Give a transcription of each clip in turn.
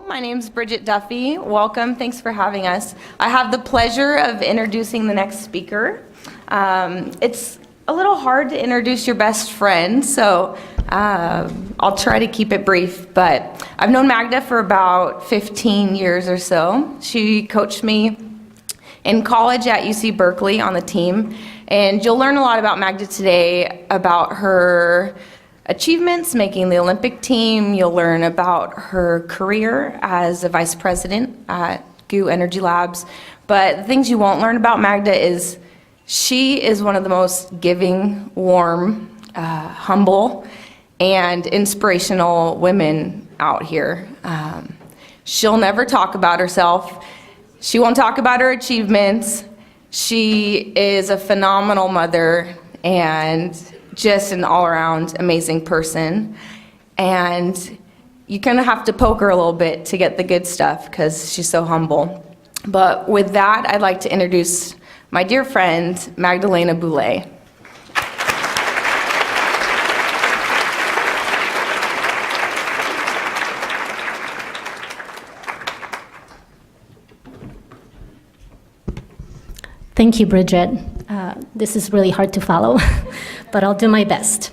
Hello, my name's Bridget Duffy. Welcome, thanks for having us. I have the pleasure of introducing the next speaker. It's a little hard to introduce your best friend, so I'll try to keep it brief, but I've known Magda for about 15 years or so. She coached me in college at UC Berkeley on the team, and you'll learn a lot about Magda today, about her achievements, making the Olympic team. You'll learn about her career as a vice president at GU Energy Labs. But the things you won't learn about Magda is she is one of the most giving, warm, humble, and inspirational women out here. She'll never talk about herself. She won't talk about her achievements. She is a phenomenal mother and just an all-around amazing person, and you kind of have to poke her a little bit to get the good stuff because she's so humble. But with that, I'd like to introduce my dear friend, Magda Boulet. Thank you, Bridget. This is really hard to follow, but I'll do my best.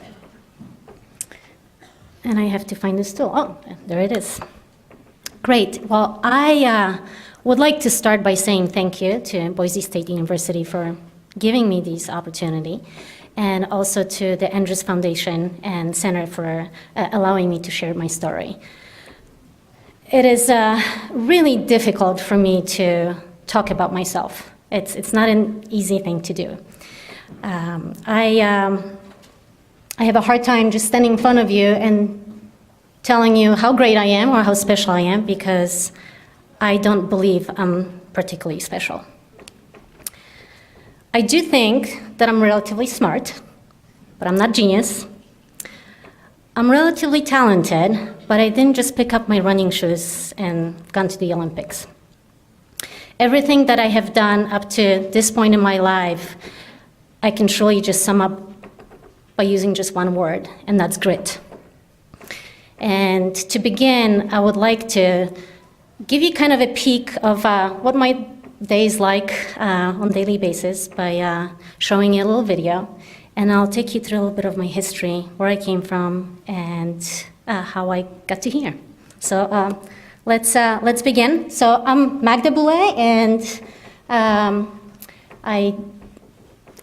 And I have to find the stool. Oh, there it is. Great. Well, I would like to start by saying thank you to Boise State University for giving me this opportunity, and also to the Andrews Foundation and Center for allowing me to share my story. It is really difficult for me to talk about myself. It's not an easy thing to do. I have a hard time just standing in front of you and telling you how great I am or how special I am, because I don't believe I'm particularly special. I do think that I'm relatively smart, but I'm not genius. I'm relatively talented, but I didn't just pick up my running shoes and gone to the Olympics. Everything that I have done up to this point in my life, I can truly just sum up by using just one word, and that's grit. And to begin, I would like to give you kind of a peek of what my day is like on a daily basis by showing you a little video, and I'll take you through a little bit of my history, where I came from, and how I got to here. So let's begin. So I'm Magda Boulet, and I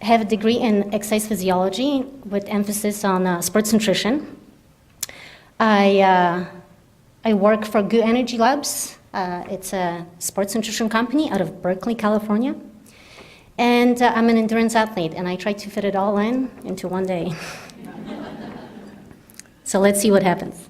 have a degree in exercise physiology with emphasis on sports nutrition. I work for GU Energy Labs. It's a sports nutrition company out of Berkeley, California. And I'm an endurance athlete, and I try to fit it all into one day. So let's see what happens.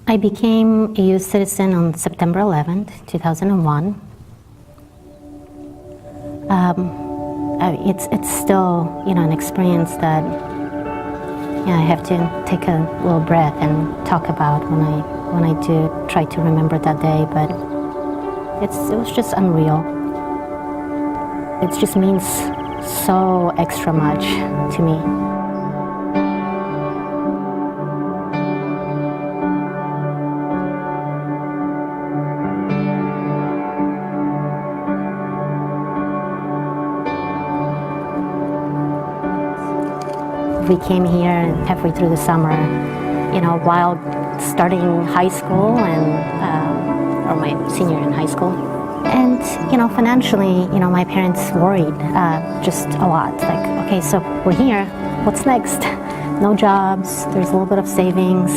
I became a U.S. citizen on September 11th, 2001. It's still, an experience that I have to take a little breath and talk about when I do try to remember that day. But it was just unreal. It just means so extra much to me. We came here halfway through the summer, while starting high school or my senior in high school. And, financially, my parents worried just a lot. Like, okay, so we're here, what's next? No jobs, there's a little bit of savings.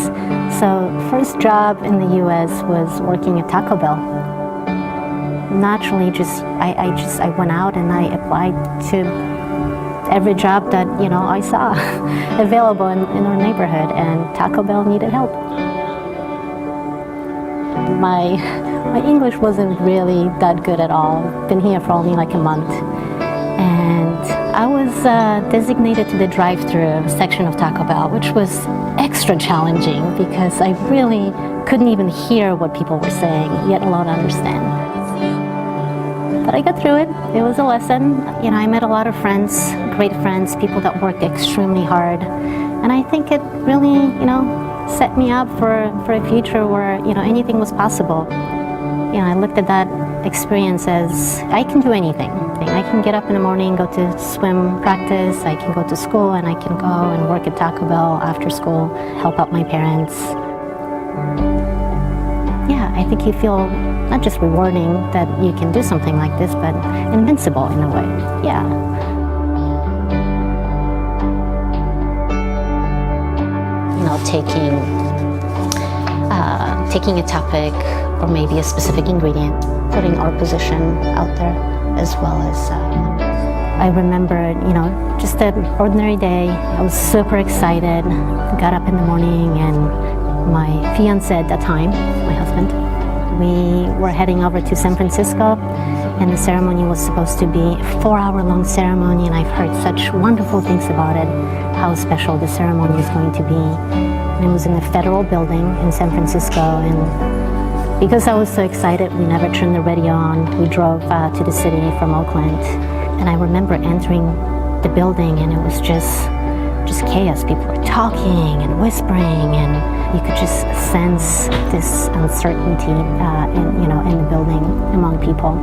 So first job in the US was working at Taco Bell. Naturally, I went out and I applied to every job that I saw available in our neighborhood, and Taco Bell needed help. My English wasn't really that good at all. Been here for only like a month, and I was designated to the drive-thru section of Taco Bell, which was extra challenging because I really couldn't even hear what people were saying, yet alone understand. But I got through it. It was a lesson. I met a lot of friends, great friends, people that worked extremely hard. And I think it really, set me up for a future where, anything was possible. I looked at that experience as I can do anything. I can get up in the morning, go to swim practice, I can go to school, and I can go and work at Taco Bell after school, help out my parents. Yeah, I think you feel not just rewarding that you can do something like this, but invincible in a way. Yeah. Taking a topic or maybe a specific ingredient, putting our position out there, as well as I remember, just an ordinary day. I was super excited, got up in the morning, and my fiancé at that time, my husband, we were heading over to San Francisco, and the ceremony was supposed to be a 4-hour-long ceremony, and I've heard such wonderful things about it, how special the ceremony is going to be. And it was in a federal building in San Francisco, and because I was so excited, we never turned the radio on. We drove to the city from Oakland, and I remember entering the building, and it was just chaos. People were talking and whispering, and you could just sense this uncertainty, in the building among people.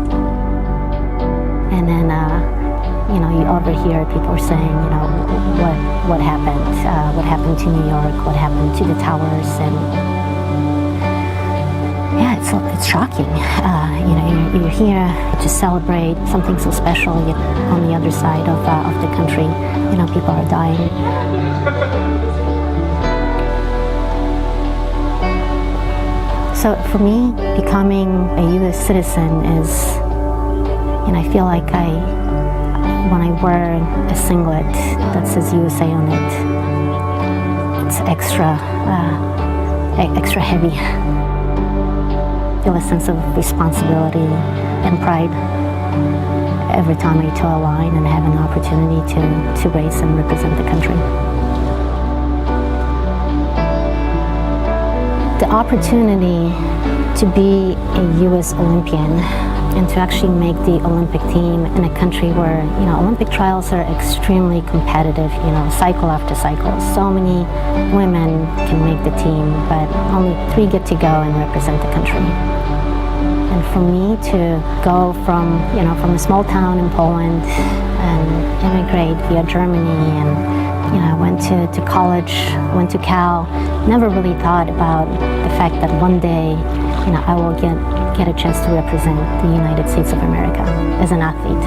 And then, you overhear people saying, what happened to New York, what happened to the towers, and yeah, it's shocking. You're here to celebrate something so special, yet on the other side of the country, people are dying. So for me, becoming a U.S. citizen is, I feel like when I wear a singlet that says USA on it, it's extra heavy. I feel a sense of responsibility and pride every time I toe a line and have an opportunity to race and represent the country. The opportunity to be a U.S. Olympian and to actually make the Olympic team in a country where, Olympic trials are extremely competitive, cycle after cycle. So many women can make the team, but only 3 get to go and represent the country. And for me to go from a small town in Poland and immigrate via Germany, and I went to college, went to Cal, never really thought about the fact that one day, I will get a chance to represent the United States of America as an athlete.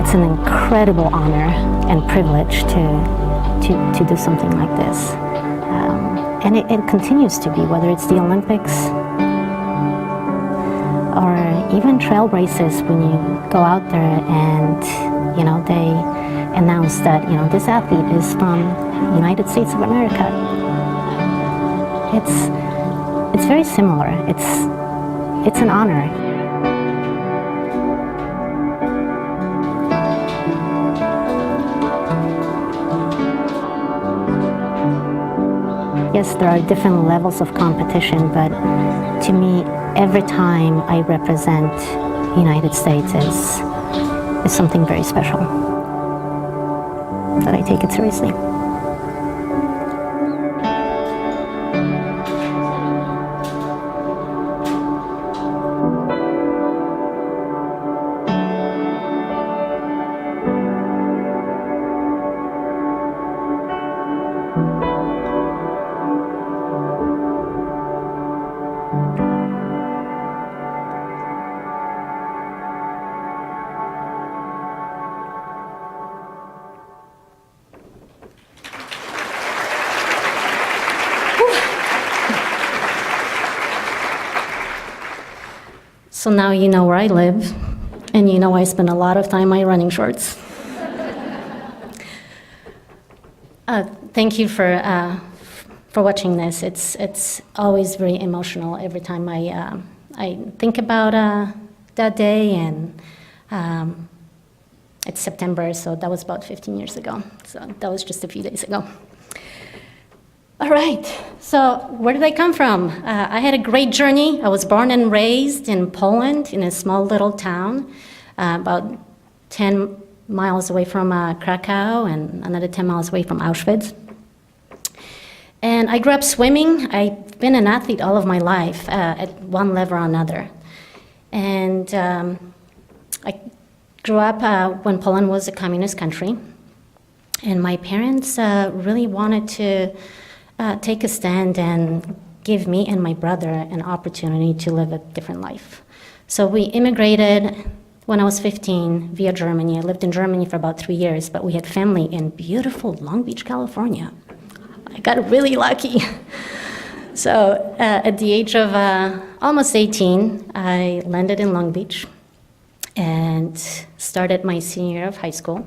It's an incredible honor and privilege to do something like this. And it continues to be, whether it's the Olympics or even trail races, when you go out there and, they announce that, this athlete is from the United States of America. It's very similar. It's an honor. Yes, there are different levels of competition, but to me, every time I represent the United States is something very special, that I take it seriously. So now you know where I live, and you know I spend a lot of time in my running shorts. Thank you for watching this. It's always very emotional every time I think about that day, and it's September, so that was about 15 years ago. So that was just a few days ago. All right, so where did I come from? I had a great journey. I was born and raised in Poland in a small little town, about 10 miles away from Krakow and another 10 miles away from Auschwitz. And I grew up swimming. I've been an athlete all of my life at one level or another. And I grew up when Poland was a communist country. And my parents really wanted to take a stand and give me and my brother an opportunity to live a different life. So we immigrated when I was 15 via Germany. I lived in Germany for about 3 years, but we had family in beautiful Long Beach, California. I got really lucky. So at the age of almost 18, I landed in Long Beach and started my senior year of high school,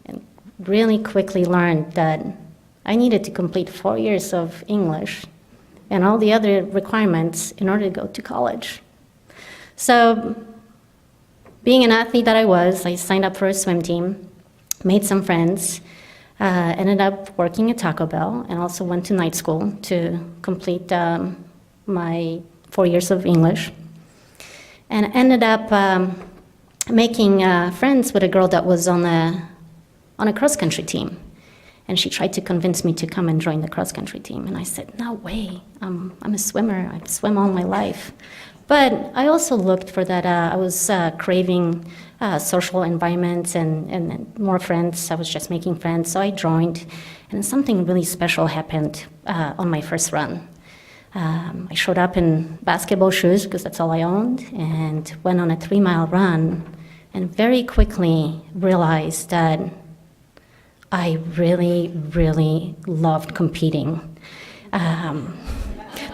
and really quickly learned that I needed to complete 4 years of English and all the other requirements in order to go to college. So being an athlete that I signed up for a swim team, made some friends, ended up working at Taco Bell, and also went to night school to complete my 4 years of English. And ended up making friends with a girl that was on a cross-country team. And she tried to convince me to come and join the cross-country team. And I said, no way, I'm a swimmer, I've swum all my life. But I also looked for that, I was craving social environments and more friends. I was just making friends, so I joined. And something really special happened on my first run. I showed up in basketball shoes, because that's all I owned, and went on a 3-mile run, and very quickly realized that I really, really loved competing.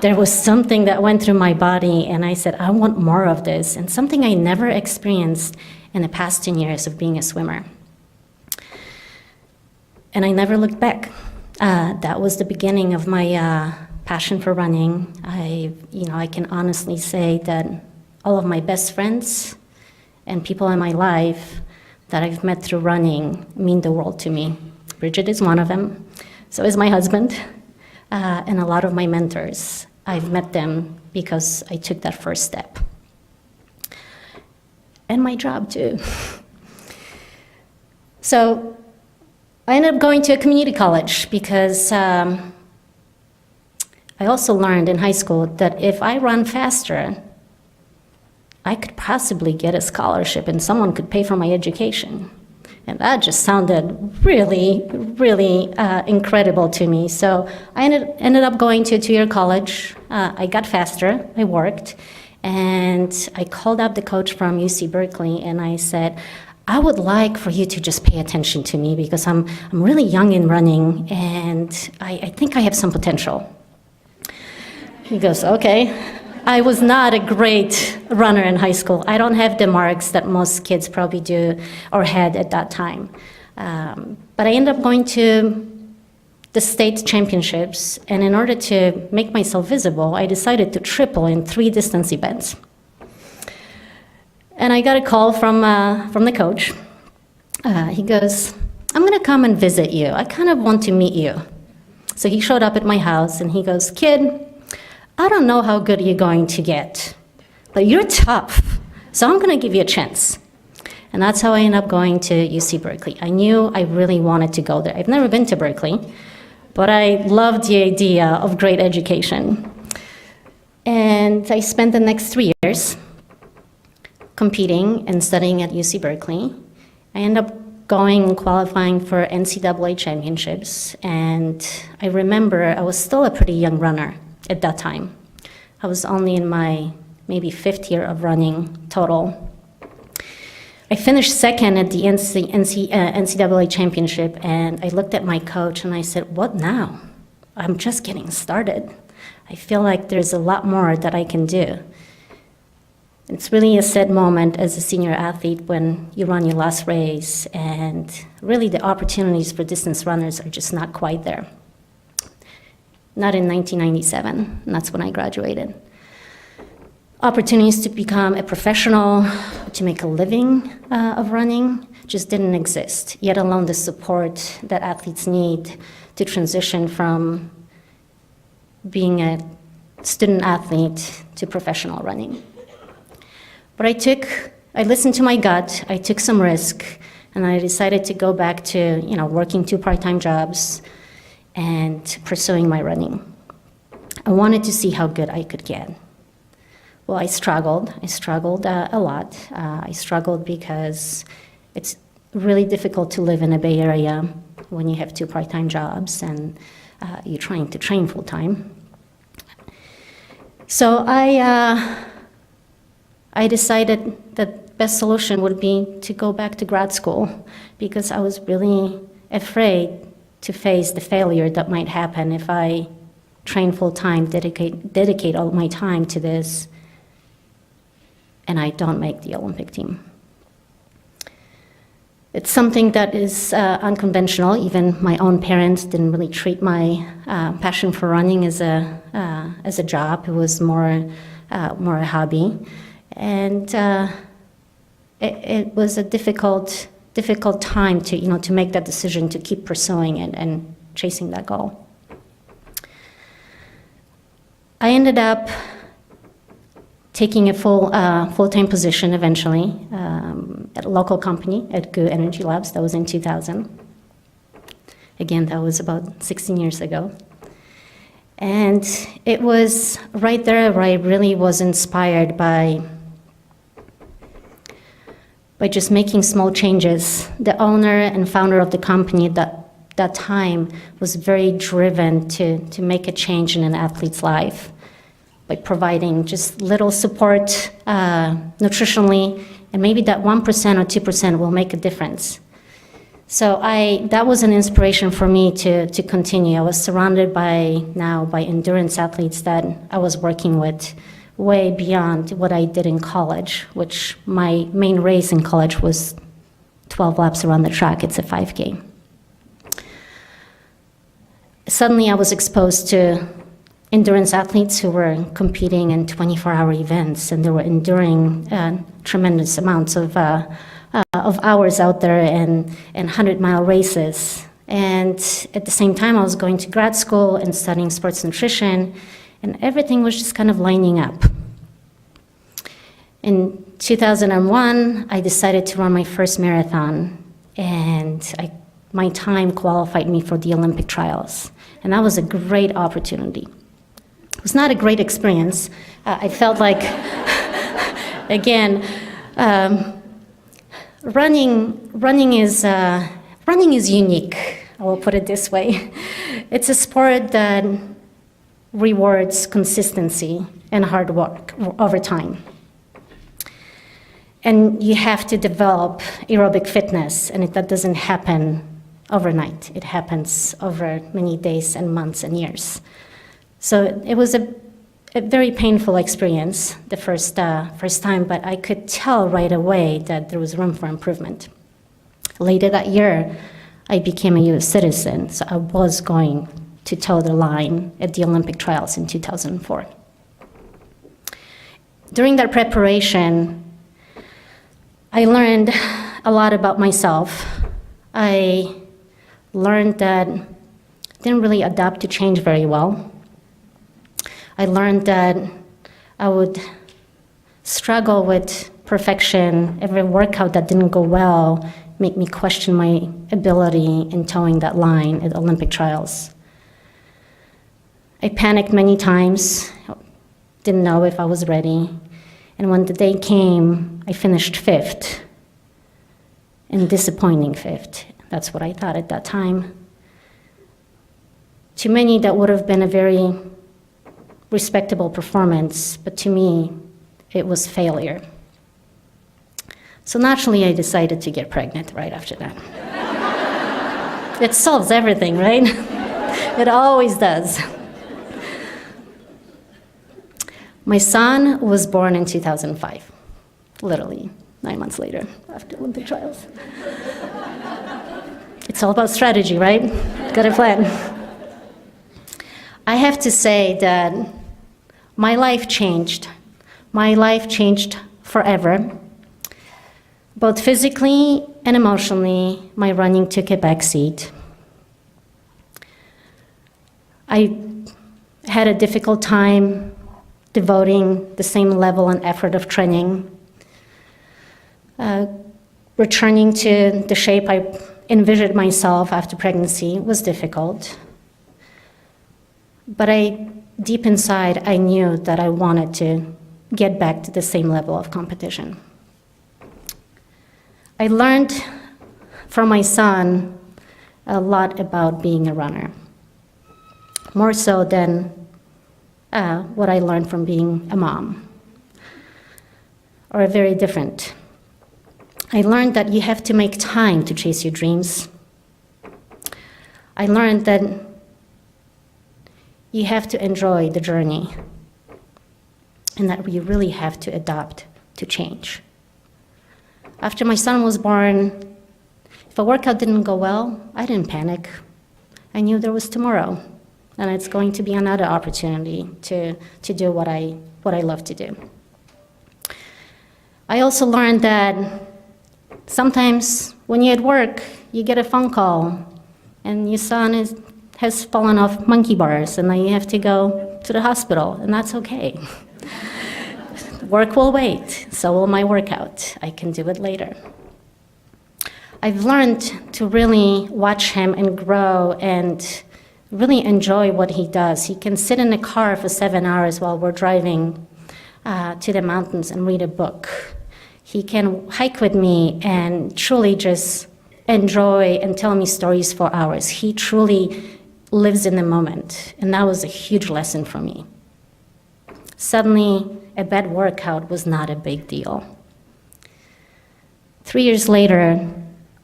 There was something that went through my body, and I said, I want more of this, and something I never experienced in the past 10 years of being a swimmer. And I never looked back. That was the beginning of my passion for running. I can honestly say that all of my best friends and people in my life that I've met through running mean the world to me. Bridget is one of them, so is my husband, and a lot of my mentors. I've met them because I took that first step. And my job too. So I ended up going to a community college because I also learned in high school that if I run faster, I could possibly get a scholarship and someone could pay for my education. And that just sounded really, really incredible to me. So I ended up going to a 2-year college. I got faster, I worked, and I called up the coach from UC Berkeley and I said, I would like for you to just pay attention to me because I'm really young in running and I think I have some potential. He goes, okay. I was not a great runner in high school. I don't have the marks that most kids probably do or had at that time. But I ended up going to the state championships, and in order to make myself visible, I decided to triple in 3 distance events. And I got a call from the coach. He goes, I'm gonna come and visit you. I kind of want to meet you. So he showed up at my house and he goes, kid, I don't know how good you're going to get, but you're tough, so I'm gonna give you a chance. And that's how I ended up going to UC Berkeley. I knew I really wanted to go there. I've never been to Berkeley, but I loved the idea of great education. And I spent the next 3 years competing and studying at UC Berkeley. I ended up going and qualifying for NCAA championships, and I remember I was still a pretty young runner at that time. I was only in my maybe 5th year of running total. I finished second at the NCAA championship, and I looked at my coach and I said, what now? I'm just getting started. I feel like there's a lot more that I can do. It's really a sad moment as a senior athlete when you run your last race, and really the opportunities for distance runners are just not quite there. Not in 1997, and that's when I graduated. Opportunities to become a professional, to make a living of running just didn't exist, yet alone the support that athletes need to transition from being a student athlete to professional running. But I listened to my gut, I took some risk, and I decided to go back to, working 2 part-time jobs and pursuing my running. I wanted to see how good I could get. Well, I struggled a lot. I struggled because it's really difficult to live in a Bay Area when you have 2 part-time jobs and you're trying to train full-time. So I decided that best solution would be to go back to grad school because I was really afraid to face the failure that might happen if I train full-time, dedicate all my time to this, and I don't make the Olympic team. It's something that is unconventional. Even my own parents didn't really treat my passion for running as a job. It was more a hobby, and it was a difficult time to make that decision to keep pursuing it and chasing that goal. I ended up taking a full-time position eventually at a local company at GU Energy Labs. That was in 2000. Again, that was about 16 years ago. And it was right there where I really was inspired by just making small changes. The owner and founder of the company at that time was very driven to make a change in an athlete's life by providing just little support nutritionally, and maybe that 1% or 2% will make a difference. So that was an inspiration for me to continue. I was surrounded by endurance athletes that I was working with way beyond what I did in college, which my main race in college was 12 laps around the track. It's a 5K. Suddenly I was exposed to endurance athletes who were competing in 24-hour events, and they were enduring tremendous amounts of hours out there and 100-mile races. And at the same time, I was going to grad school and studying sports nutrition, and everything was just kind of lining up. In 2001, I decided to run my first marathon, and my time qualified me for the Olympic trials, and that was a great opportunity. It was not a great experience. I felt like, again, running is unique. I will put it this way. It's a sport that rewards consistency and hard work over time. And you have to develop aerobic fitness, and that doesn't happen overnight. It happens over many days and months and years. So it was a very painful experience the first time, but I could tell right away that there was room for improvement. Later that year, I became a U.S. citizen, so I was going to toe the line at the Olympic trials in 2004. During that preparation, I learned a lot about myself. I learned that I didn't really adapt to change very well. I learned that I would struggle with perfection. Every workout that didn't go well made me question my ability in towing that line at Olympic trials. I panicked many times, didn't know if I was ready. And when the day came, I finished 5th, and disappointing 5th. That's what I thought at that time. To many, that would have been a very respectable performance, but to me, it was failure. So naturally, I decided to get pregnant right after that. It solves everything, right? It always does. My son was born in 2005, literally 9 months later after Olympic trials. It's all about strategy, right? Got a plan. I have to say that my life changed. My life changed forever. Both physically and emotionally, my running took a backseat. had a difficult time devoting the same level and effort of training. Returning to the shape I envisioned myself after pregnancy was difficult. But deep inside, I knew that I wanted to get back to the same level of competition. I learned from my son a lot about being a runner, more so than what I learned from being a mom, or very different. I learned that you have to make time to chase your dreams. I learned that you have to enjoy the journey, and that you really have to adapt to change. After my son was born, if a workout didn't go well, I didn't panic. I knew there was tomorrow, and it's going to be another opportunity to do what I love to do. I also learned that sometimes when you're at work, you get a phone call, and your son has fallen off monkey bars, and then you have to go to the hospital, and that's okay. Work will wait, so will my workout. I can do it later. I've learned to really watch him and grow and really enjoy what he does. He can sit in a car for 7 hours while we're driving to the mountains and read a book. He can hike with me and truly just enjoy and tell me stories for hours. He truly lives in the moment, and that was a huge lesson for me. Suddenly, a bad workout was not a big deal. 3 years later,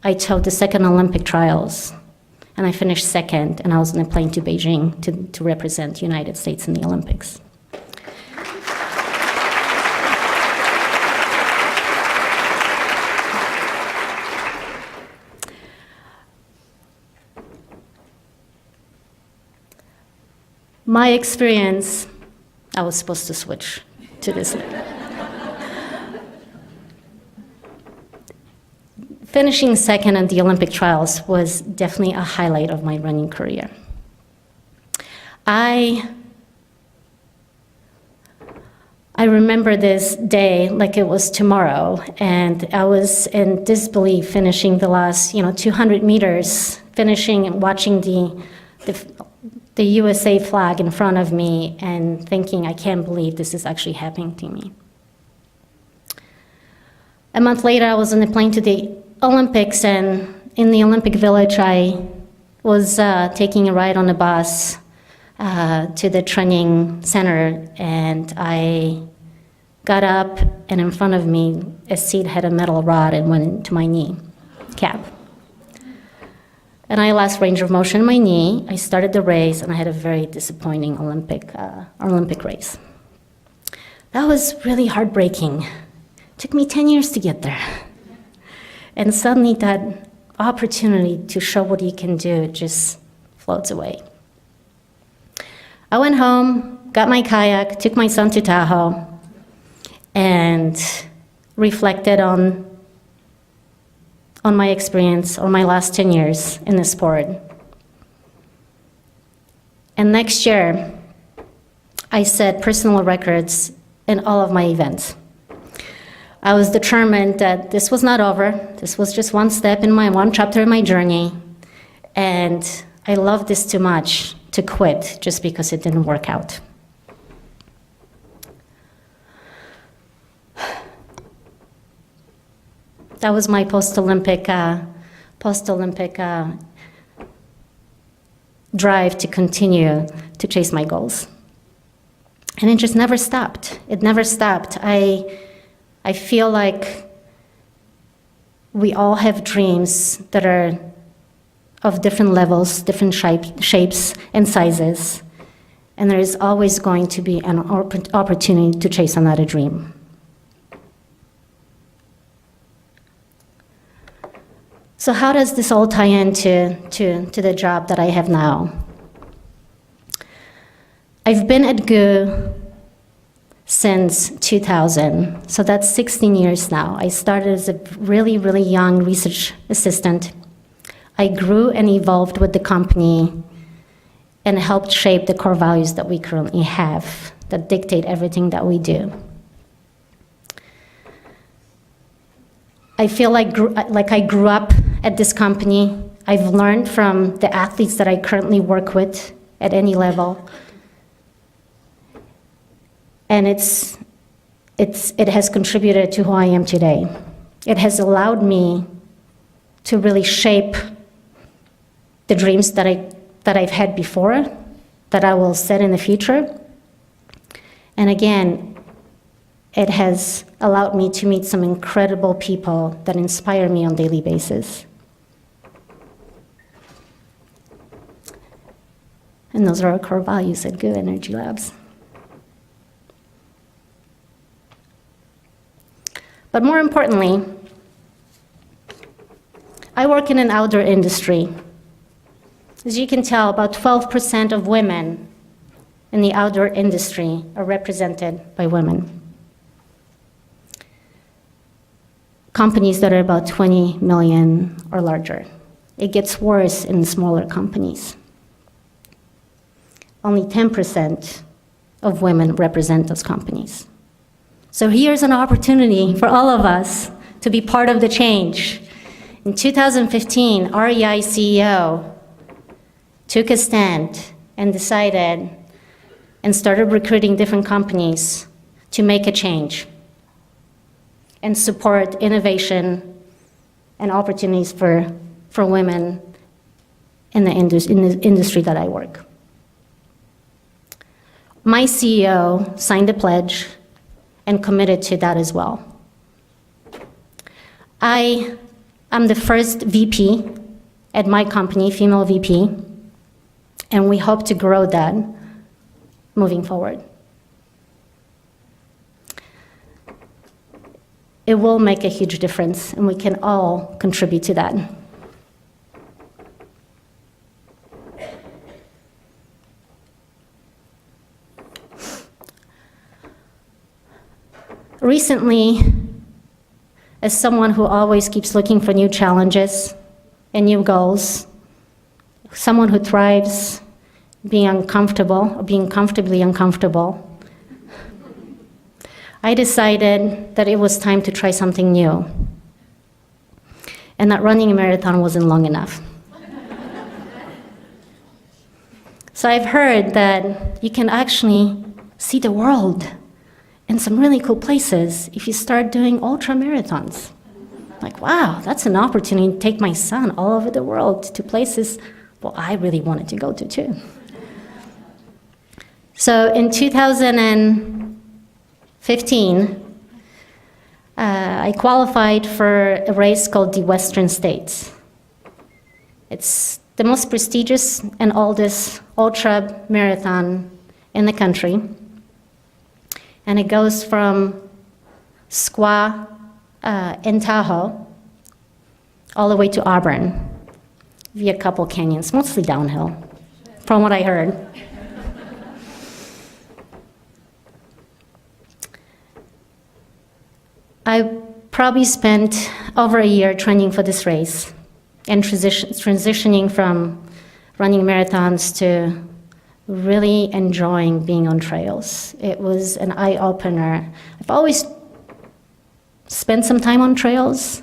I took the second Olympic trials, and I finished second, and I was on a plane to Beijing to represent the United States in the Olympics. My experience, I was supposed to switch to this. Finishing second at the Olympic trials was definitely a highlight of my running career. I remember this day like it was tomorrow, and I was in disbelief finishing the last 200 meters, finishing and watching the USA flag in front of me and thinking, I can't believe this is actually happening to me. A month later, I was on a plane to the Olympics, and in the Olympic Village, I was taking a ride on a bus to the training center, and I got up, and in front of me, a seat had a metal rod and went into my knee cap. And I lost range of motion in my knee. I started the race, and I had a very disappointing Olympic race. That was really heartbreaking. It took me 10 years to get there. And suddenly that opportunity to show what you can do just floats away. I went home, got my kayak, took my son to Tahoe, and reflected on my experience or my last 10 years in the sport. And next year, I set personal records in all of my events. I was determined that this was not over. This was just one chapter in my journey. And I loved this too much to quit just because it didn't work out. That was my post-Olympic drive to continue to chase my goals. And it just never stopped. It never stopped. I feel like we all have dreams that are of different levels, different shapes and sizes, and there is always going to be an opportunity to chase another dream. So how does this all tie into the job that I have now? I've been at GU since 2000, so that's 16 years now. I started as a really, really young research assistant. I grew and evolved with the company and helped shape the core values that we currently have that dictate everything that we do. I feel like I grew up at this company. I've learned from the athletes that I currently work with at any level. And it has contributed to who I am today. It has allowed me to really shape the dreams that I've had before, that I will set in the future. And again, it has allowed me to meet some incredible people that inspire me on a daily basis. And those are our core values at Good Energy Labs. But more importantly, I work in an outdoor industry. As you can tell, about 12% of women in the outdoor industry are represented by women. Companies that are about 20 million or larger. It gets worse in smaller companies. Only 10% of women represent those companies. So here's an opportunity for all of us to be part of the change. In 2015, REI CEO took a stand and decided and started recruiting different companies to make a change and support innovation and opportunities for women in the industry that I work. My CEO signed a pledge and committed to that as well. I am the first VP at my company, female VP, and we hope to grow that moving forward. It will make a huge difference, and we can all contribute to that. Recently, as someone who always keeps looking for new challenges and new goals, someone who thrives being uncomfortable or being comfortably uncomfortable, I decided that it was time to try something new, and that running a marathon wasn't long enough. So I've heard that you can actually see the world in some really cool places if you start doing ultra marathons. Like, wow, that's an opportunity to take my son all over the world to places, well, I really wanted to go to too. So in 2015, I qualified for a race called the Western States. It's the most prestigious and oldest ultra marathon in the country. And it goes from Squaw in Tahoe all the way to Auburn via a couple canyons, mostly downhill, from what I heard. I probably spent over a year training for this race and transitioning from running marathons to really enjoying being on trails. It was an eye-opener. I've always spent some time on trails,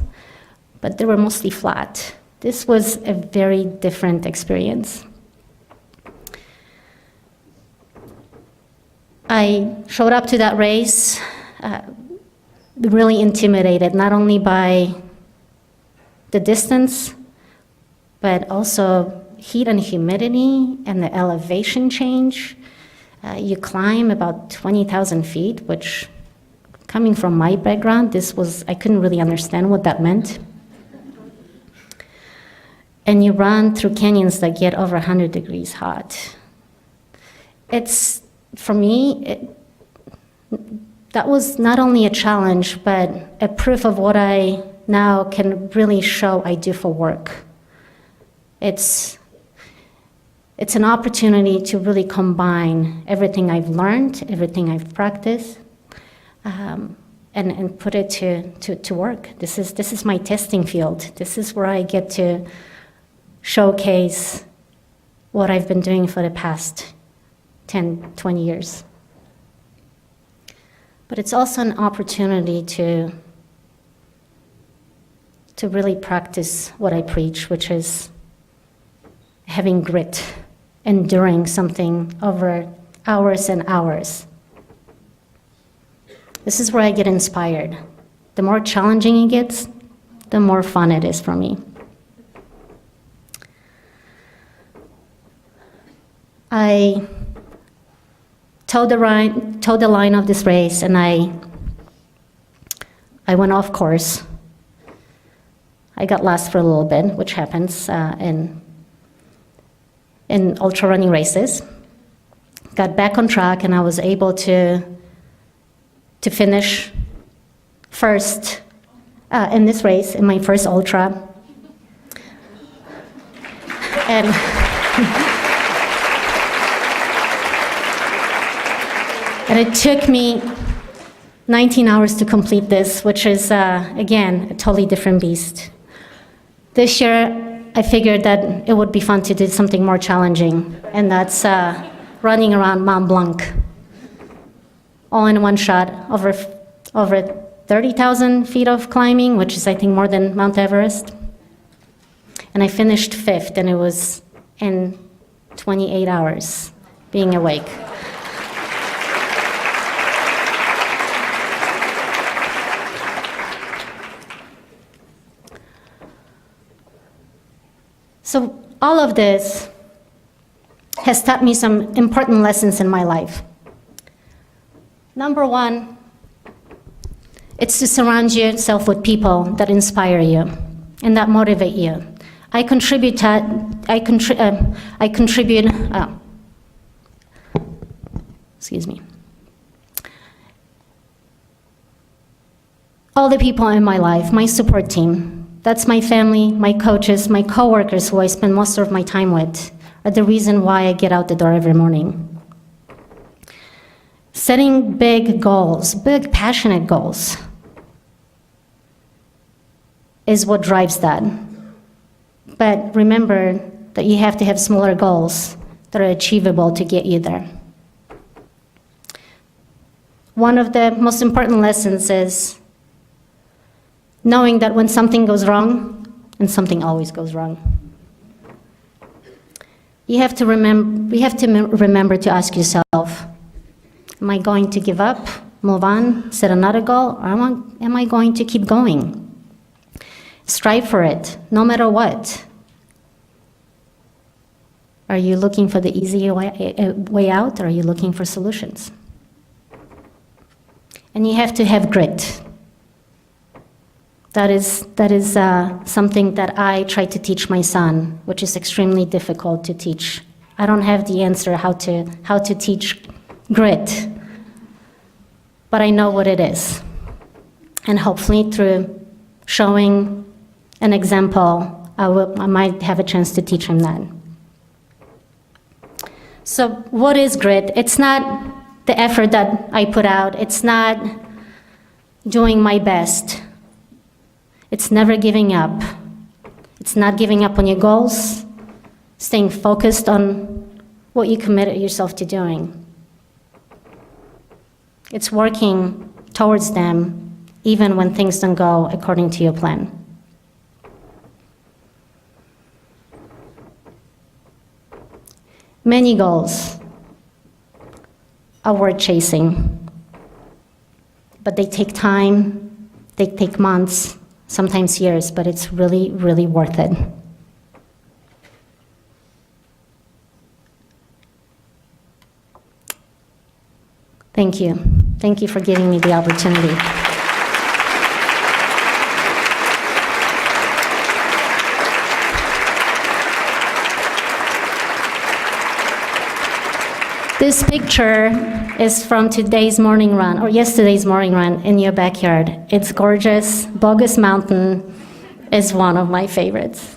but they were mostly flat. This was a very different experience. I showed up to that race really intimidated, not only by the distance, but also heat and humidity and the elevation change. You climb about 20,000 feet, which, coming from my background, I couldn't really understand what that meant. And you run through canyons that get over 100 degrees hot. For me, that was not only a challenge, but a proof of what I now can really show I do for work. It's an opportunity to really combine everything I've learned, everything I've practiced, and put it to work. This is my testing field. This is where I get to showcase what I've been doing for the past 10, 20 years. But it's also an opportunity to really practice what I preach, which is having grit, enduring something over hours and hours. This is where I get inspired. The more challenging it gets, the more fun it is for me. I towed the line of this race, and I went off course. I got lost for a little bit, which happens in ultra running races. Got back on track, and I was able to finish first in this race, in my first ultra. And and it took me 19 hours to complete this, which is, again, a totally different beast. This year, I figured that it would be fun to do something more challenging, and that's running around Mont Blanc, all in one shot, over 30,000 feet of climbing, which is, I think, more than Mount Everest. And I finished 5th, and it was in 28 hours, being awake. So all of this has taught me some important lessons in my life. Number one, it's to surround yourself with people that inspire you and that motivate you. All the people in my life, my support team, that's my family, my coaches, my coworkers who I spend most of my time with, are the reason why I get out the door every morning. Setting big goals, big passionate goals, is what drives that. But remember that you have to have smaller goals that are achievable to get you there. One of the most important lessons is knowing that when something goes wrong, and something always goes wrong, you have to remember to ask yourself, am I going to give up, move on, set another goal, or am I going to keep going? Strive for it, no matter what. Are you looking for the easy way out, or are you looking for solutions? And you have to have grit. That is something that I try to teach my son, which is extremely difficult to teach. I don't have the answer how to teach grit, but I know what it is. And hopefully through showing an example, I might have a chance to teach him that. So what is grit? It's not the effort that I put out. It's not doing my best. It's never giving up. It's not giving up on your goals, staying focused on what you committed yourself to doing. It's working towards them even when things don't go according to your plan. Many goals are worth chasing, but they take time, they take months, sometimes years, but it's really, really worth it. Thank you. Thank you for giving me the opportunity. This picture is from today's morning run, or yesterday's morning run in your backyard. It's gorgeous. Bogus Mountain is one of my favorites.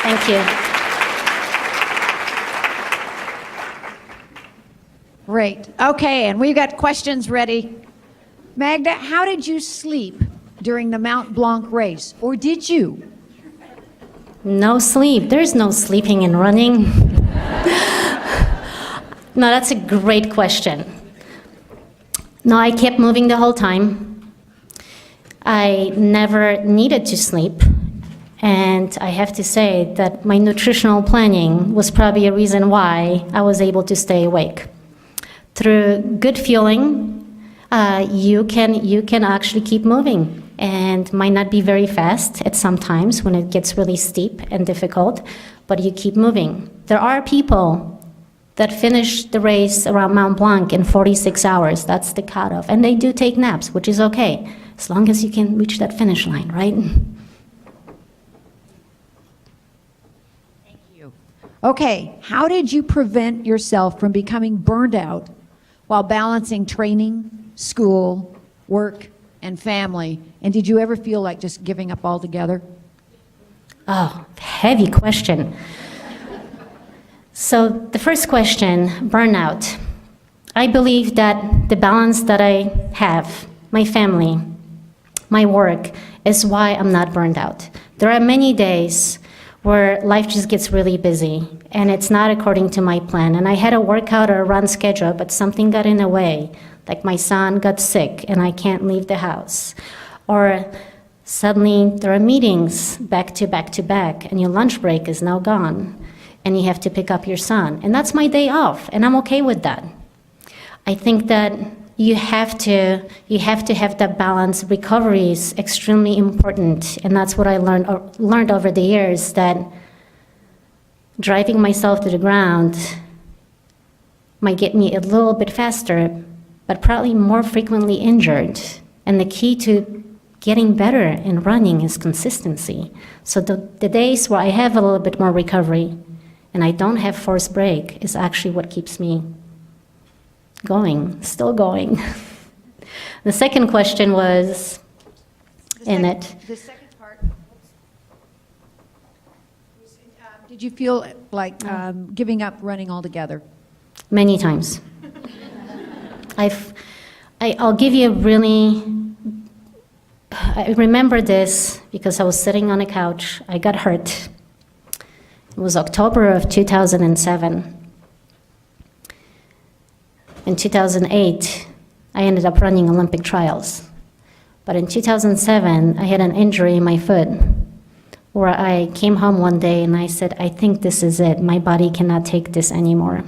Thank you. Great. Okay, and we've got questions ready. Magda, how did you sleep during the Mont Blanc race? Or did you? No sleep. There's no sleeping and running. No, that's a great question. No, I kept moving the whole time. I never needed to sleep. And I have to say that my nutritional planning was probably a reason why I was able to stay awake. Through good fueling, you can actually keep moving, and might not be very fast at some times when it gets really steep and difficult, but you keep moving. There are people that finish the race around Mont Blanc in 46 hours. That's the cutoff, and they do take naps, which is okay, as long as you can reach that finish line, right? Okay, how did you prevent yourself from becoming burned out while balancing training, school, work, and family? And did you ever feel like just giving up altogether? Oh, heavy question. So the first question, burnout. I believe that the balance that I have, my family, my work, is why I'm not burned out. There are many days where life just gets really busy and it's not according to my plan. And I had a workout or a run schedule, but something got in the way. Like my son got sick and I can't leave the house. Or suddenly there are meetings back to back to back and your lunch break is now gone and you have to pick up your son. And that's my day off, and I'm okay with that. I think that you have to have that balance. Recovery is extremely important, and that's what I learned over the years, that driving myself to the ground might get me a little bit faster, but probably more frequently injured. And the key to getting better in running is consistency. So the days where I have a little bit more recovery and I don't have forced break is actually what keeps me going, still going. The second question was The second part, did you feel like giving up running altogether? Many times. I'll give you a really, I remember this because I was sitting on a couch. I got hurt. It was October of 2007. In 2008, I ended up running Olympic trials. But in 2007, I had an injury in my foot where I came home one day and I said, I think this is it. My body cannot take this anymore.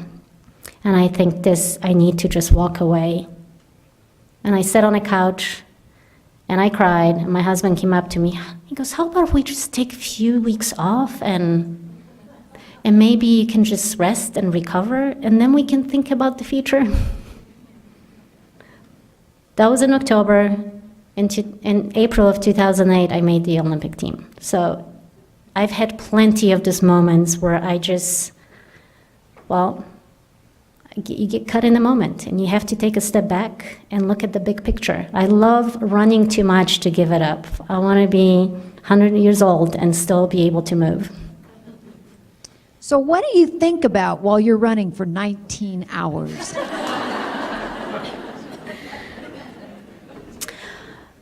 And I think I need to just walk away. And I sat on a couch and I cried. And my husband came up to me. He goes, how about we just take a few weeks off and maybe you can just rest and recover, and then we can think about the future. That was in October. In April of 2008, I made the Olympic team. So I've had plenty of these moments where I just, you get cut in a moment, and you have to take a step back and look at the big picture. I love running too much to give it up. I want to be 100 years old and still be able to move. So what do you think about while you're running for 19 hours?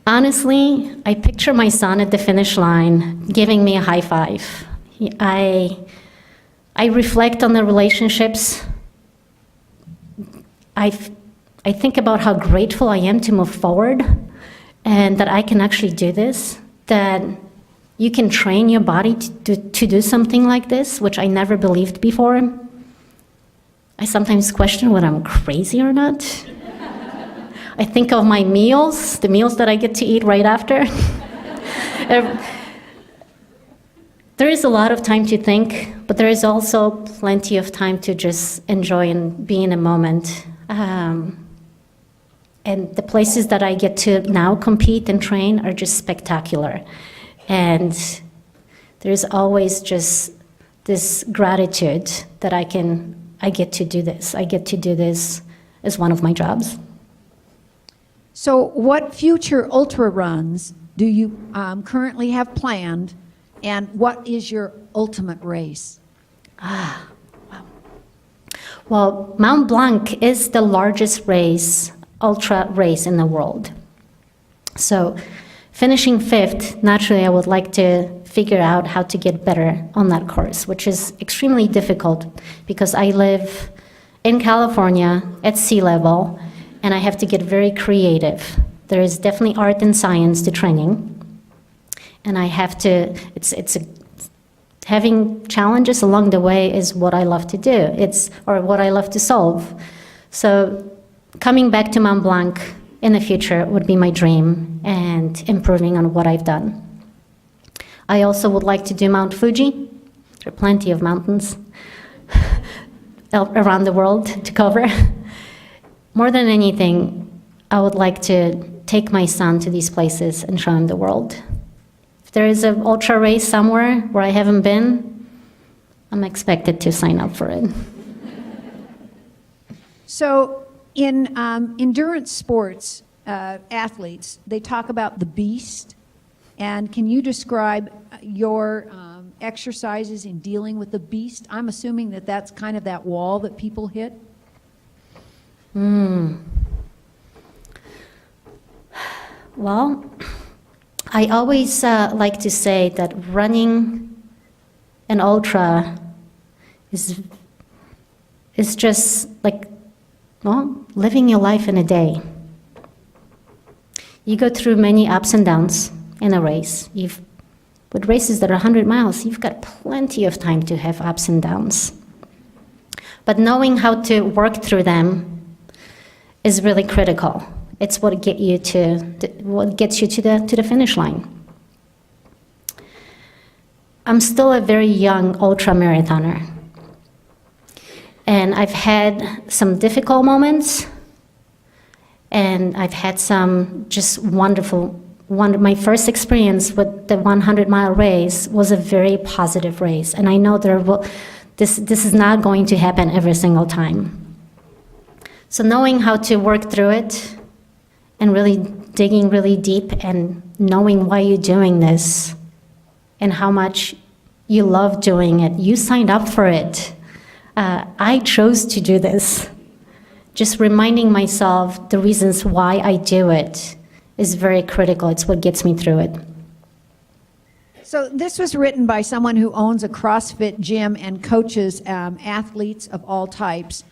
Honestly, I picture my son at the finish line giving me a high five. I reflect on the relationships. I think about how grateful I am to move forward and that I can actually do this, that you can train your body to do something like this, which I never believed before. I sometimes question whether I'm crazy or not. I think of my meals, the meals that I get to eat right after. There is a lot of time to think, but there is also plenty of time to just enjoy and be in a moment. And the places that I get to now compete and train are just spectacular. And there's always just this gratitude that I get to do this. I get to do this as one of my jobs. So what future ultra runs do you currently have planned, and what is your ultimate race? Wow. Well, Mont Blanc is the largest ultra race in the world. So finishing fifth, naturally I would like to figure out how to get better on that course, which is extremely difficult because I live in California at sea level, and I have to get very creative. There is definitely art and science to training, and I have to, having challenges along the way is what I love to do, or what I love to solve. So coming back to Mont Blanc in the future would be my dream, and improving on what I've done. I also would like to do Mount Fuji. There are plenty of mountains around the world to cover. More than anything, I would like to take my son to these places and show him the world. If there is an ultra race somewhere where I haven't been, I'm expected to sign up for it. So in endurance sports, athletes, they talk about the beast. And can you describe your exercises in dealing with the beast? I'm assuming that that's kind of that wall that people hit. Well, I always like to say that running an ultra is just like, well, living your life in a day. You go through many ups and downs in a race. With races that are 100 miles, you've got plenty of time to have ups and downs. But knowing how to work through them is really critical. It's what gets you to the finish line. I'm still a very young ultra marathoner, and I've had some difficult moments, and I've had some just wonderful. My first experience with the 100-mile race was a very positive race, and I know this is not going to happen every single time. So knowing how to work through it and really digging really deep and knowing why you're doing this and how much you love doing it. You signed up for it. I chose to do this. Just reminding myself the reasons why I do it is very critical. It's what gets me through it. So this was written by someone who owns a CrossFit gym and coaches athletes of all types.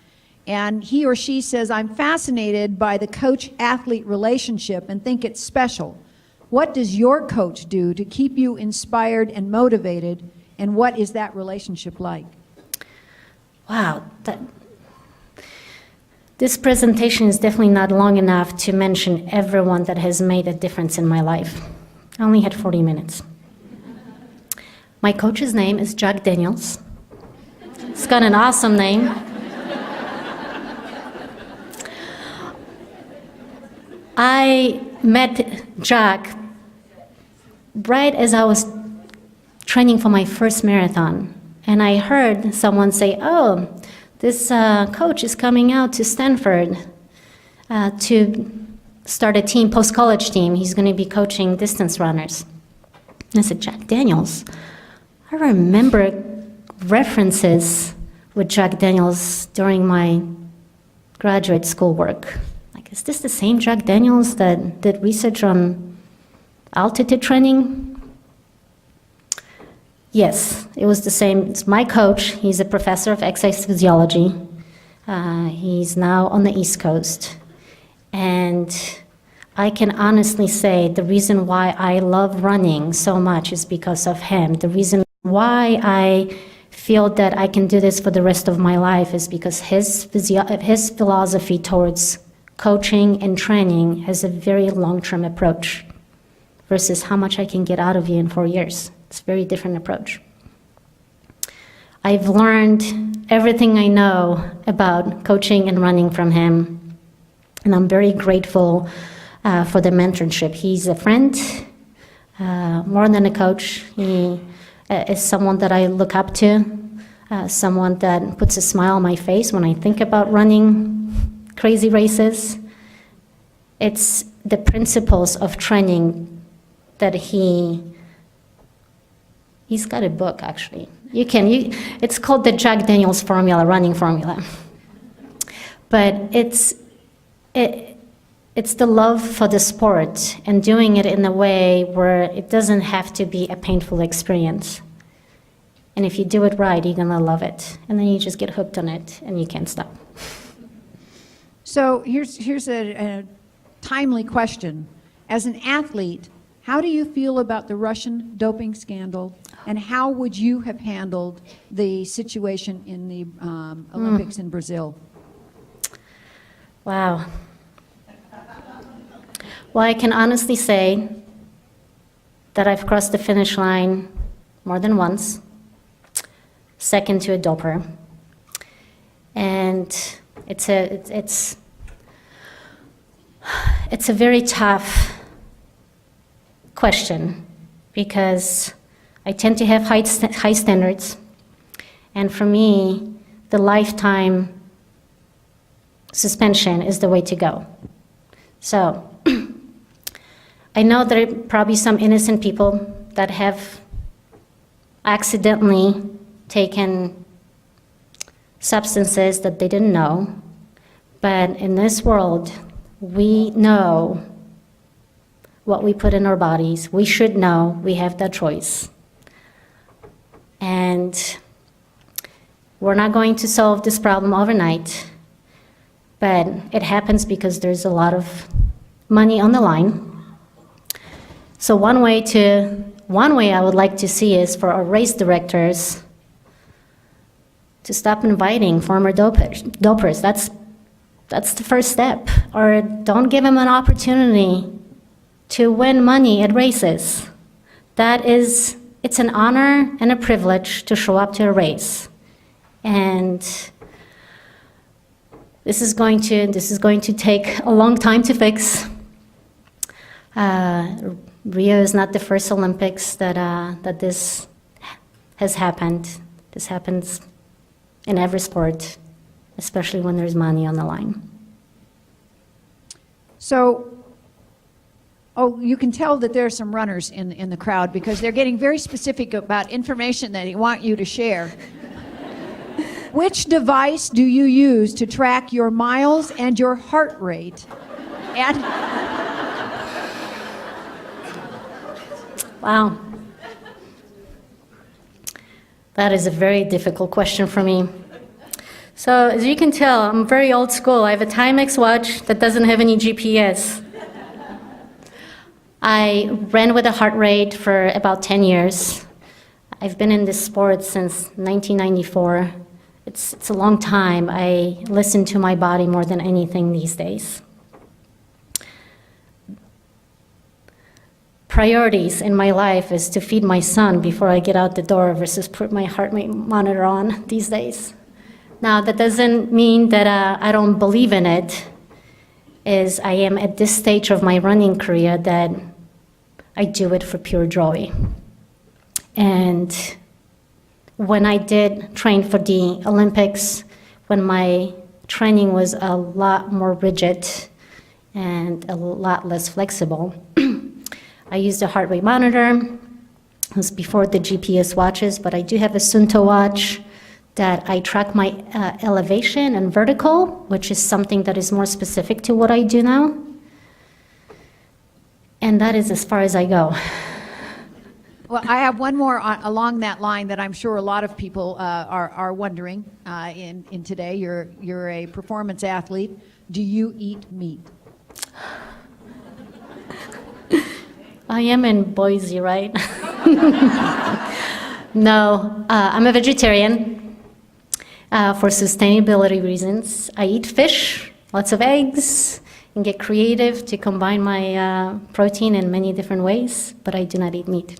And he or she says, I'm fascinated by the coach-athlete relationship and think it's special. What does your coach do to keep you inspired and motivated, and what is that relationship like? Wow. This presentation is definitely not long enough to mention everyone that has made a difference in my life. I only had 40 minutes. My coach's name is Jack Daniels. He's got an awesome name. I met Jack right as I was training for my first marathon, and I heard someone say, oh, this coach is coming out to Stanford to start a team, post-college team. He's going to be coaching distance runners. And I said, Jack Daniels? I remember references with Jack Daniels during my graduate school work. Like, is this the same Jack Daniels that did research on altitude training? Yes, it was the same. It's my coach. He's a professor of exercise physiology. He's now on the East Coast. And I can honestly say the reason why I love running so much is because of him. The reason why I feel that I can do this for the rest of my life is because his philosophy towards coaching and training has a very long-term approach versus how much I can get out of you in 4 years. It's a very different approach. I've learned everything I know about coaching and running from him, and I'm very grateful for the mentorship. He's a friend, more than a coach. He is someone that I look up to, someone that puts a smile on my face when I think about running crazy races. It's the principles of training that he's got a book, actually. It's called the Jack Daniels Formula, running formula. But it's the love for the sport and doing it in a way where it doesn't have to be a painful experience. And if you do it right, you're gonna love it. And then you just get hooked on it and you can't stop. So here's a timely question. As an athlete, how do you feel about the Russian doping scandal, and how would you have handled the situation in the Olympics in Brazil? Wow. Well, I can honestly say that I've crossed the finish line more than once, second to a doper. And it's a very tough question because I tend to have high standards. And for me, the lifetime suspension is the way to go. So I know there are probably some innocent people that have accidentally taken substances that they didn't know. But in this world, we know what we put in our bodies. We should know we have that choice. And we're not going to solve this problem overnight, but it happens because there's a lot of money on the line. So one way I would like to see is for our race directors to stop inviting former dopers. That's the first step. Or don't give them an opportunity to win money at races. It's an honor and a privilege to show up to a race. And this is going to take a long time to fix. Rio is not the first Olympics that this has happened. This happens in every sport, especially when there's money on the line. So, you can tell that there are some runners in the crowd because they're getting very specific about information that they want you to share. Which device do you use to track your miles and your heart rate? And wow. That is a very difficult question for me. So as you can tell, I'm very old school. I have a Timex watch that doesn't have any GPS. I ran with a heart rate for about 10 years. I've been in this sport since 1994. It's a long time. I listen to my body more than anything these days. Priorities in my life is to feed my son before I get out the door versus put my heart rate monitor on these days. Now, that doesn't mean that I don't believe in it. Is I am at this stage of my running career that I do it for pure joy. And when I did train for the Olympics, when my training was a lot more rigid and a lot less flexible, I used a heart rate monitor. It was before the GPS watches, but I do have a Sunto watch that I track my elevation and vertical, which is something that is more specific to what I do now. And that is as far as I go. well, I have one more along that line that I'm sure a lot of people are wondering in today. You're a performance athlete. Do you eat meat? I am in Boise, right? No, I'm a vegetarian. For sustainability reasons, I eat fish, lots of eggs, and get creative to combine my protein in many different ways, but I do not eat meat.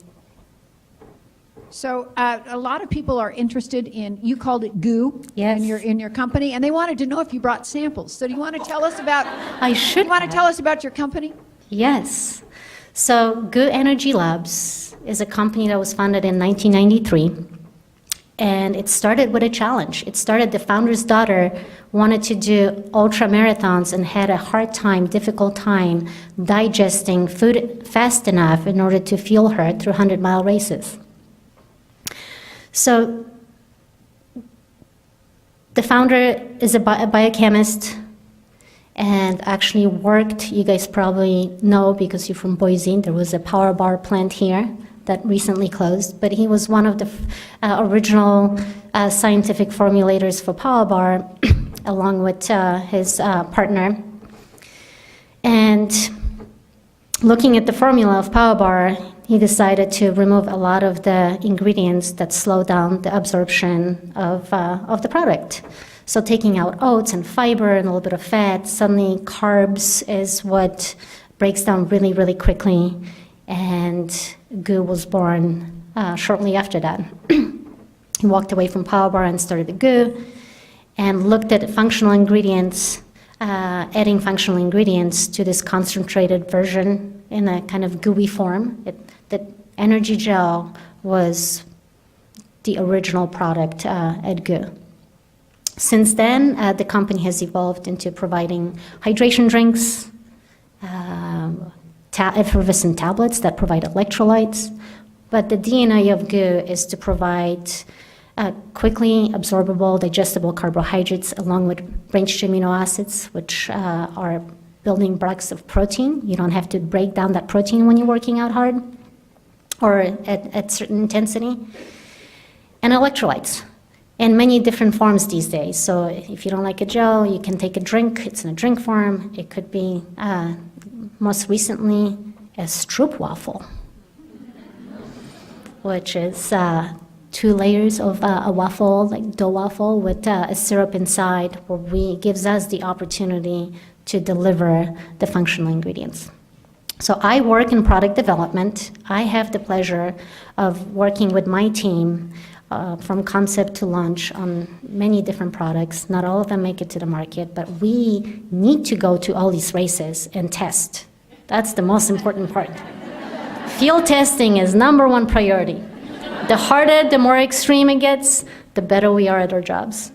So a lot of people are interested in, you called it goo Yes. in your company, and they wanted to know if you brought samples. So do you want to tell us about, I should you want to tell us about your company? Yes. So Goo Energy Labs is a company that was founded in 1993. And it started with a challenge. It started, the founder's daughter wanted to do ultra marathons and had a hard time, difficult time digesting food fast enough in order to fuel her through 100-mile races. So the founder is a biochemist, and actually worked, you guys probably know because you're from Boise, there was a power bar plant here that recently closed, but he was one of the original scientific formulators for power bar, along with his partner. And looking at the formula of power bar, he decided to remove a lot of the ingredients that slow down the absorption of the product. So taking out oats and fiber and a little bit of fat, suddenly carbs is what breaks down really, really quickly. And goo was born shortly after that. He walked away from power bar and started the goo and looked at functional ingredients, adding functional ingredients to this concentrated version in a kind of gooey form. The energy gel was the original product at goo. Since then, the company has evolved into providing hydration drinks, effervescent tablets that provide electrolytes. But the DNA of goo is to provide quickly absorbable, digestible carbohydrates along with branched amino acids, which are building blocks of protein. You don't have to break down that protein when you're working out hard or at certain intensity. And electrolytes in many different forms these days. So if you don't like a gel, you can take a drink. It's in a drink form. It could be, most recently, a stroop waffle, which is 2 layers of a waffle, like dough waffle, with a syrup inside, gives us the opportunity to deliver the functional ingredients. So I work in product development. I have the pleasure of working with my team from concept to launch on many different products. Not all of them make it to the market, but we need to go to all these races and test. That's the most important part. Field testing is #1 priority. The harder, the more extreme it gets, the better we are at our jobs.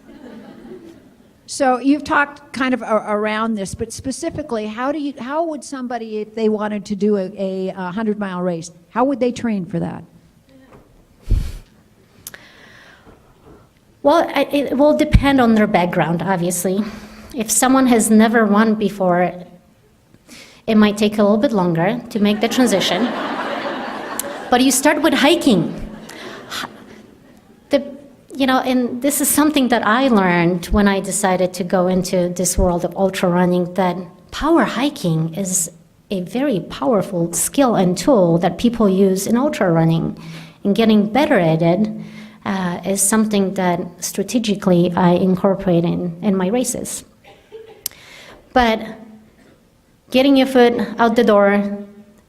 So you've talked kind of around this, but specifically, how would somebody, if they wanted to do a 100-mile race, how would they train for that? Well, it will depend on their background, obviously. If someone has never run before, it might take a little bit longer to make the transition. But you start with hiking. And this is something that I learned when I decided to go into this world of ultra running, that power hiking is a very powerful skill and tool that people use in ultra running. And getting better at it is something that strategically I incorporate in my races. But getting your foot out the door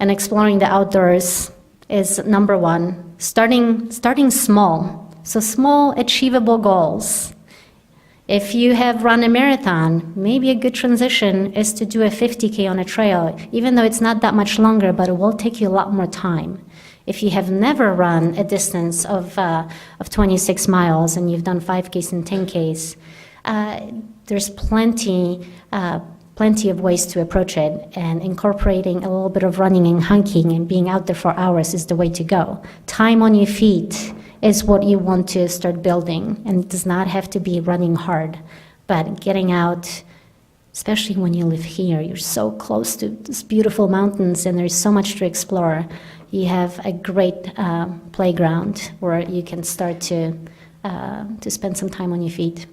and exploring the outdoors is #1. Starting small. So small, achievable goals. If you have run a marathon, maybe a good transition is to do a 50K on a trail, even though it's not that much longer, but it will take you a lot more time. If you have never run a distance of 26 miles and you've done 5Ks and 10Ks, there's plenty of ways to approach it, and incorporating a little bit of running and hiking and being out there for hours is the way to go. Time on your feet is what you want to start building, and it does not have to be running hard, but getting out, especially when you live here, you're so close to these beautiful mountains and there's so much to explore. You have a great playground where you can start to spend some time on your feet.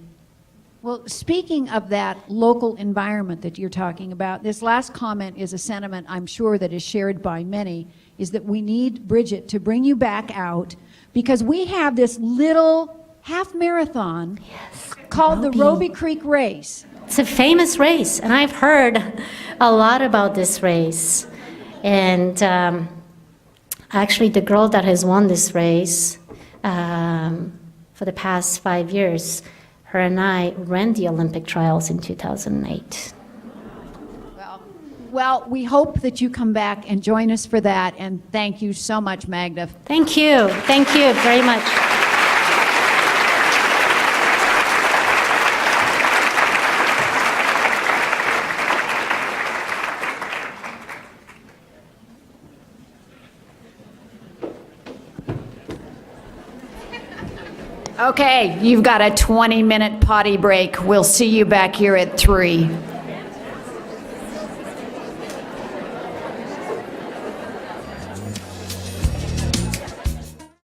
Well, speaking of that local environment that you're talking about, this last comment is a sentiment I'm sure that is shared by many, is that we need Bridget to bring you back out, because we have this little half marathon called the Roby Creek Race. It's a famous race, and I've heard a lot about this race. And actually, the girl that has won this race for the past 5 years, her and I ran the Olympic trials in 2008. Well, we hope that you come back and join us for that, and thank you so much, Magda. Thank you very much. Okay, you've got a 20-minute potty break. We'll see you back here at 3.